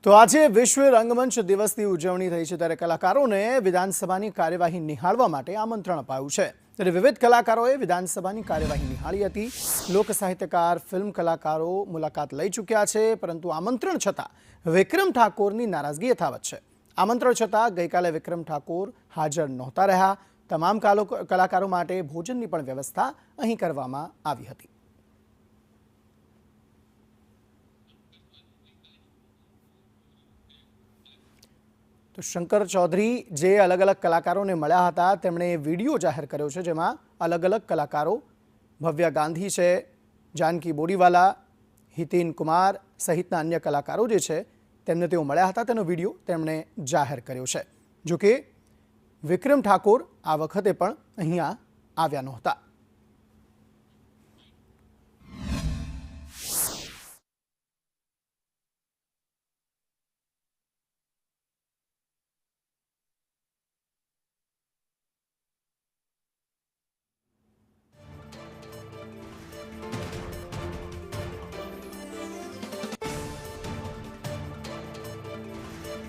તો આજે વિશ્વ રંગમંચ દિવસની ઉજવણી થઈ છે, ત્યારે કલાકારોને વિધાનસભાની કાર્યવાહી નિહાળવા માટે આમંત્રણ અપાયું છે। ત્યારે વિવિધ કલાકારોએ વિધાનસભાની કાર્યવાહી નિહાળી હતી। લોક સાહિત્યકાર, ફિલ્મ કલાકારો મુલાકાત લઈ ચૂક્યા છે, પરંતુ આમંત્રણ છતાં વિક્રમ ઠાકોરની નારાજગી યથાવત છે। આમંત્રણ છતાં ગઈકાલે વિક્રમ ઠાકોર હાજર નહોતા રહ્યા। તમામ કલાકારો માટે ભોજનની પણ વ્યવસ્થા અહીં કરવામાં આવી હતી। तो शंकर चौधरी जे अलग अलग कलाकारों ने मळ्या हता तेमणे विडियो जाहिर कर्यो छे, जेमां अलग अलग कलाकारों भव्य गांधी है, जानकी बोरीवाला, हितेन कुमार सहितना अन्य कलाकारों जे छे तेमने तेओ मळ्या हता तेनो विडियो तेमणे जाहिर कर्यो छे। जो कि विक्रम ठाकोर आ वखते पण अहींया आव्या नहोता।